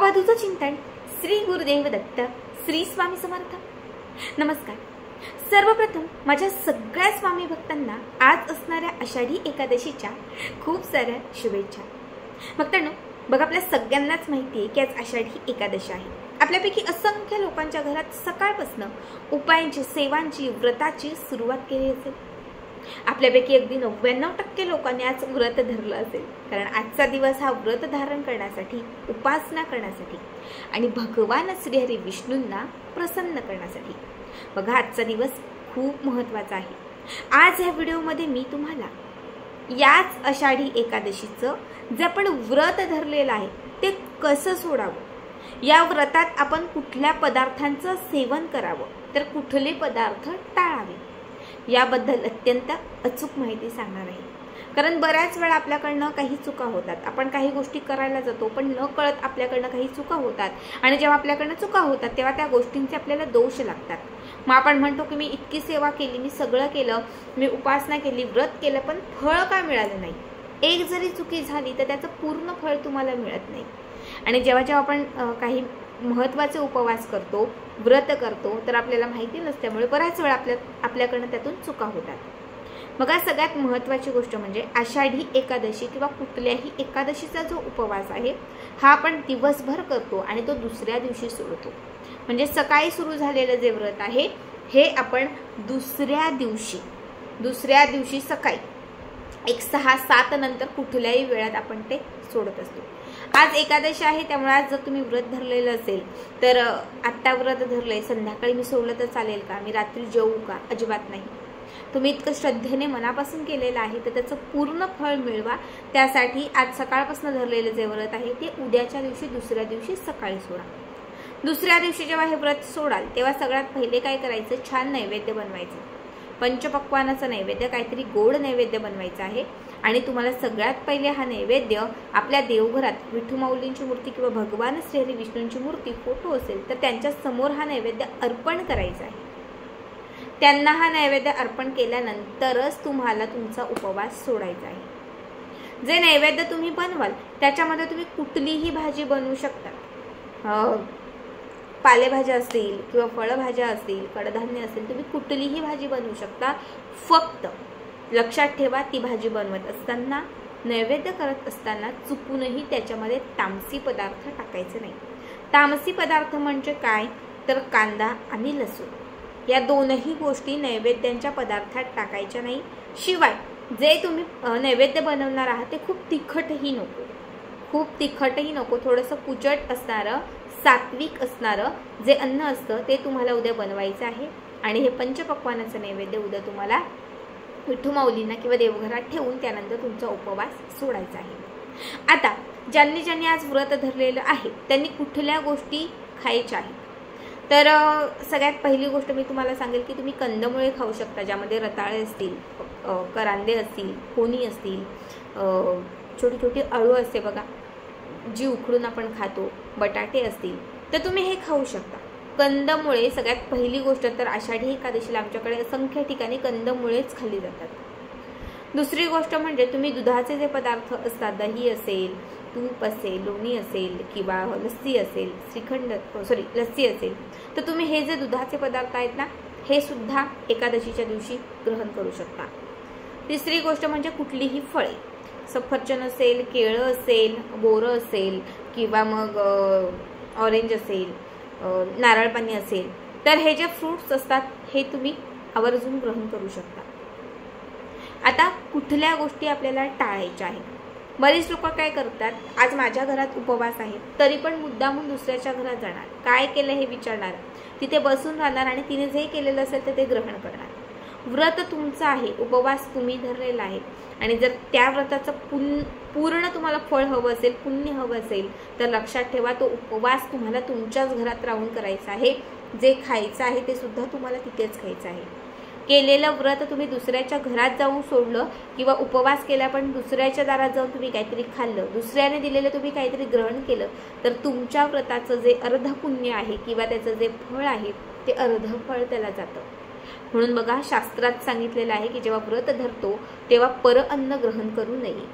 अवधूत चिंतन श्री गुरुदेव दत्त श्री स्वामी समर्थ। नमस्कार। सर्वप्रथम माझ्या सगळ्या स्वामी भक्तांना आज असणाऱ्या आषाढी एकादशीच्या खूप साऱ्या शुभेच्छा। भक्तांनो, बघा आपल्या सगळ्यांनाच माहिती आहे की आज आषाढी एकादशी आहे। आपल्यापैकी असंख्य लोकांच्या घरात सकाळपासून उपायांची, सेवांची, व्रताची सुरुवात केली असेल। आपल्यापैकी अगदी 99% लोकांनी आज व्रत धरलं असेल, कारण आजचा दिवस हा व्रत धारण करण्यासाठी, उपासना करण्यासाठी आणि भगवान श्री हरी विष्णूंना प्रसन्न करण्यासाठी। बघा आजचा दिवस खूप महत्त्वाचा आहे। आज या व्हिडिओमध्ये मी तुम्हाला याच आषाढी एकादशीचं जे आपण व्रत धरलेलं आहे ते कसं सोडावं, या व्रतात आपण कुठल्या पदार्थांचं सेवन करावं तर कुठले पदार्थ टाळावे, याबद्दल अत्यंत अचूक माहिती सांगणार आहे। कारण बऱ्याच वेळा आपल्याकडनं काही चुका होतात, आपण काही गोष्टी करायला जातो पण न कळत आपल्याकडनं काही चुका होतात आणि जेव्हा आपल्याकडनं चुका होतात तेव्हा त्या गोष्टींचे आपल्याला दोष लागतात। मग आपण म्हणतो की मी इतकी सेवा केली, मी सगळं केलं, मी उपासना केली, व्रत केलं, पण फळ का मिळालं नाही। एक जरी चुकी झाली तर त्याचं पूर्ण फळ तुम्हाला मिळत नाही। आणि जेव्हा जेव्हा आपण काही महत्त्वाचे उपवास करतो, व्रत करतो, तर आपल्याला माहिती नसल्यामुळे बऱ्याच वेळा आपल्याकडनं त्यातून चुका होतात। मग सगळ्यात महत्त्वाची गोष्ट म्हणजे आषाढी एकादशी किंवा कुठल्याही एकादशीचा जो उपवास आहे हा आपण दिवसभर करतो आणि तो दुसऱ्या दिवशी सोडतो। म्हणजे सकाळी सुरू झालेलं जे व्रत आहे हे आपण दुसऱ्या दिवशी सकाळी एक 6-7 नंतर कुठल्याही वेळात आपण ते सोडत असतो। आज एकादशी आहे, त्यामुळे आज जर तुम्ही व्रत धरलेलं असेल तर आत्ता व्रत धरलंय, संध्याकाळी मी सोडलं तर चालेल का, मी रात्री जेवू का, अजिबात नाही। तुम्ही इतकं श्रद्धेने मनापासून केलेलं आहे तर त्याचं पूर्ण फळ मिळवा। त्यासाठी आज सकाळपासून धरलेलं जे व्रत आहे ते उद्याच्या दिवशी, दुसऱ्या दिवशी सकाळी सोडा। दुसऱ्या दिवशी जेव्हा हे व्रत सोडाल तेव्हा सगळ्यात पहिले काय करायचं, छान नैवेद्य बनवायचं। पंचपक्वानाचा नैवेद्य, काहीतरी गोड नैवेद्य बनवायचा आहे। आणि तुम्हाला सगळ्यात पहिले हा नैवेद्य आपल्या देवघरात विठू माऊलींची मूर्ती किंवा भगवान श्री हरी विष्णूंची मूर्ती, फोटो असेल तर त्यांच्या समोर हा नैवेद्य अर्पण करायचा आहे। त्यांना हा नैवेद्य अर्पण केल्यानंतरच तुम्हाला तुमचा उपवास सोडायचा आहे। जे नैवेद्य तुम्ही बनवाल त्याच्यामध्ये तुम्ही कुठलीही भाजी बनवू शकता। पालेभाज्या असतील किंवा फळभाज्या असतील, कडधान्य असेल, तुम्ही कुठलीही भाजी बनवू शकता। फक्त लक्षात ठेवा, ती भाजी बनवत असताना, नैवेद्य करत असताना चुकूनही त्याच्यामध्ये तामसी पदार्थ टाकायचे नाही। तामसी पदार्थ म्हणजे काय तर कांदा आणि लसूण, या दोनही गोष्टी नैवेद्यांच्या पदार्थात टाकायच्या नाही। शिवाय जे तुम्ही नैवेद्य बनवणार आहात ते खूप तिखटही नको, थोडंसं पुचट असणारं, सात्विक असणारं जे अन्न असतं ते तुम्हाला उद्या बनवायचं आहे। आणि हे पंचपक्वानाचं नैवेद्य उद्या तुम्हाला विठू माऊलींना किंवा देवघरात ठेवून त्यानंतर तुमचा उपवास सोडायचा आहे। आता ज्यांनी आज व्रत धरलेलं आहे त्यांनी कुठल्या गोष्टी खायच्या आहेत तर सगळ्यात पहिली गोष्ट मी तुम्हाला सांगेल की तुम्ही कंदमुळे खाऊ शकता, ज्यामध्ये रताळे असतील, करांदे असतील, कोणी असतील, छोटी छोटी अळू असते बघा जी उकडून आपण खातो, बटाटे असतील, तर तुम्ही हे खाऊ शकता। कंदमुळे सगळ्यात पहिली गोष्ट तर आषाढी एकादशीला आमच्याकडे असंख्य ठिकाणी कंदमुळेच खाल्ली जातात। दुसरी गोष्ट म्हणजे तुम्ही दुधाचे जे पदार्थ असतात, दही असेल, तूप असेल, लोणी असेल किंवा लस्सी असेल, लस्सी असेल, तर तुम्ही हे जे दुधाचे पदार्थ आहेत ना हे सुद्धा एकादशीच्या दिवशी ग्रहण करू शकता। तिसरी गोष्ट म्हणजे कुठलीही फळे, सफरचंद असेल, केळं असेल, बोरं असेल किंवा मग ऑरेंज असेल, नारळ पाणी असेल, तर हे जे फ्रूट्स असतात हे तुम्ही आवर्जून ग्रहण करू शकता। आता कुठल्या गोष्टी आपल्याला टाळायच्या आहेत। बरीच लोक काय करतात, आज माझ्या घरात उपवास आहे तरी पण मुद्दामून दुसऱ्याच्या घरात जाणार, काय केलं हे विचारणार, तिथे बसून राहणार आणि तिने जे केलेलं असेल तर ते ग्रहण करणार। व्रत तुमचं आहे, उपवास तुम्ही धरलेला आहे आणि जर त्या व्रताचं पूर्ण तुम्हाला फळ हवं असेल, पुण्य हवं असेल तर लक्षात ठेवा तो उपवास तुम्हाला तुमच्याच घरात राहून करायचा आहे। जे खायचं आहे ते सुद्धा तुम्हाला तिथेच खायचं आहे। केलेलं व्रत तुम्ही दुसऱ्याच्या घरात जाऊन सोडलं किंवा उपवास केला पण दुसऱ्याच्या दारात जाऊन तुम्ही काहीतरी खाल्लं, दुसऱ्याने दिलेलं तुम्ही काहीतरी ग्रहण केलं तर तुमच्या व्रताचं जे अर्ध पुण्य आहे किंवा त्याचं जे फळ आहे ते अर्ध फळ त्याला जातं। म्हणून बघा शास्त्रात सांगितलेलं आहे की जेव्हा व्रत धरतो तेव्हा पर अन्न ग्रहण करू नये।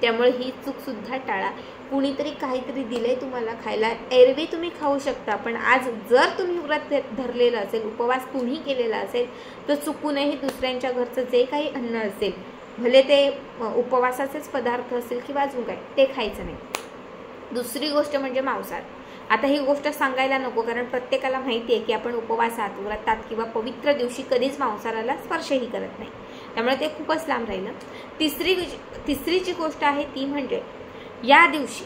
त्यामुळे ही चूक सुद्धा टाळा. कुणीतरी काहीतरी दिलंय तुम्हाला खायला, एरवी तुम्ही खाऊ शकता, पण आज जर तुम्ही व्रत धरलेलं असेल, उपवास तुम्ही केलेला असेल, तर चुकूनही दुसऱ्यांच्या घरचं जे काही अन्न असेल, भले ते उपवासाचेच पदार्थ असेल किंवा अजून काय, ते खायचं नाही. दुसरी गोष्ट म्हणजे मांसाहार. आता ही गोष्ट सांगायला नको, कारण प्रत्येकाला माहिती आहे की आपण उपवासात, व्रतात किंवा पवित्र दिवशी कधीच मांसाहाराला स्पर्शही करत नाही, त्यामुळे ते खूपच लांब राहिलं. तिसरी जी गोष्ट आहे ती म्हणजे या दिवशी,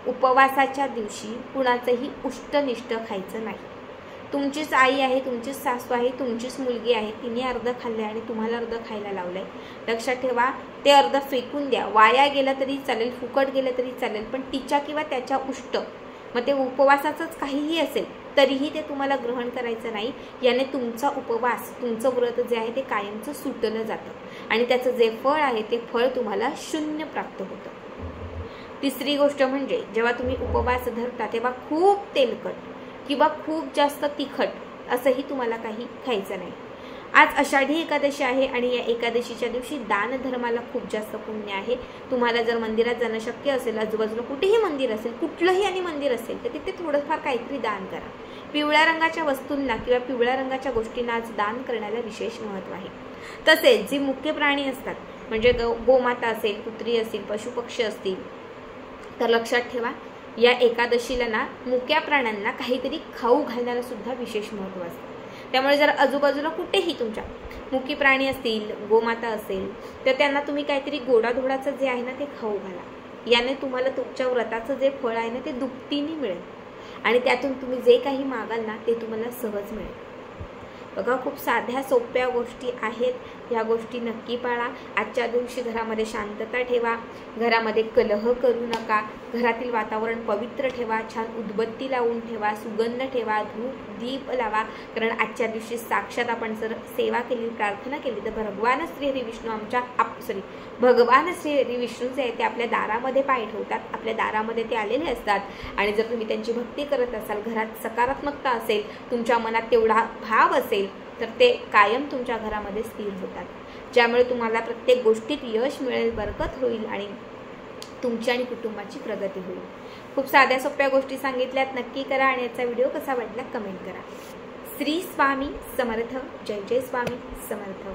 उपवासाच्या दिवशी कुणाचंही उष्टनिष्ट खायचं नाही. तुमचीच आई आहे, तुमचीच सासू आहे, तुमचीच मुलगी आहे, तिने अर्ध खाल्लं आणि तुम्हाला अर्ध खायला लावलंय, लक्षात ठेवा, ते अर्ध फेकून द्या. वाया गेलं तरी चालेल, फुकट गेलं तरी चालेल, पण तिच्या किंवा त्याच्या उष्ट, मग ते उपवासाचंच काहीही असेल तरीही ते तुम्हाला ग्रहण करायचं नाही. याने तुमचा उपवास, तुमचं व्रत जे आहे ते कायमचं सुटलं जातं आणि त्याचं जे फळ आहे ते फळ तुम्हाला शून्य प्राप्त होतं. तिसरी गोष्ट म्हणजे जेव्हा तुम्ही उपवास धरता तेव्हा खूप तेलकट किंवा खूप जास्त तिखट असंही तुम्हाला काही खायचं नाही. आज आषाढी एकादशी आहे आणि या एकादशीच्या दिवशी दान धर्माला खूप जास्त पुण्य आहे. तुम्हाला जर मंदिरात जाणं शक्य असेल, आजूबाजूला कुठेही मंदिर असेल, कुठलंही आणि मंदिर असेल, तर तिथे थोडंफार काहीतरी दान करा. पिवळ्या रंगाच्या वस्तूंना किंवा पिवळ्या रंगाच्या गोष्टींना आज दान करण्याला विशेष महत्त्व आहे. तसेच जे मुख्य प्राणी असतात, म्हणजे गोमाता असेल, कुत्री असेल, पशुपक्षी असतील, तर लक्षात ठेवा, या एकादशीला ना मुक्या प्राण्यांना काहीतरी खाऊ घालण्याला सुद्धा विशेष महत्त्व असतं. त्यामुळे जर आजूबाजूला कुठेही तुमच्या मुकी प्राणी असतील, गोमाता असेल, तर त्यांना तुम्ही काहीतरी गोडाधोडाचं जे आहे ना ते खाऊ घाला. याने तुम्हाला तुमच्या व्रताचं जे फळ आहे ना ते दुपटीने मिळेल आणि त्यातून तुम्ही जे काही मागाल ना ते तुम्हाला सहज मिळेल. बघा, खूप साध्या सोप्या गोष्टी आहेत, ह्या गोष्टी नक्की पाळा. आजच्या दिवशी घरामध्ये शांतता ठेवा, घरामध्ये कलह करू नका, घरातील वातावरण पवित्र ठेवा, छान उदबत्ती लावून ठेवा, सुगंध ठेवा, धूप दीप लावा, कारण आजच्या दिवशी साक्षात आपण जर सेवा केली, प्रार्थना केली, तर भगवान श्री हरी विष्णू जे आहे ते आपल्या दारामध्ये पाय ठेवतात, आपल्या दारामध्ये ते आलेले असतात आणि जर तुम्ही त्यांची भक्ती करत असाल, घरात सकारात्मकता असेल, तुमच्या मनात तेवढा भाव असेल, तर ते कायम तुमच्या घरामध्ये स्थिर होतात, ज्यामुळे तुम्हाला प्रत्येक गोष्टीत यश मिळेल, बरकत होईल आणि तुमची आणि कुटुंबाची प्रगती होईल. खूप साध्या सोप्या गोष्टी सांगितल्यात, नक्की करा आणि याचा व्हिडिओ कसा वाटला कमेंट करा. श्री स्वामी समर्थ. जय जय स्वामी समर्थ.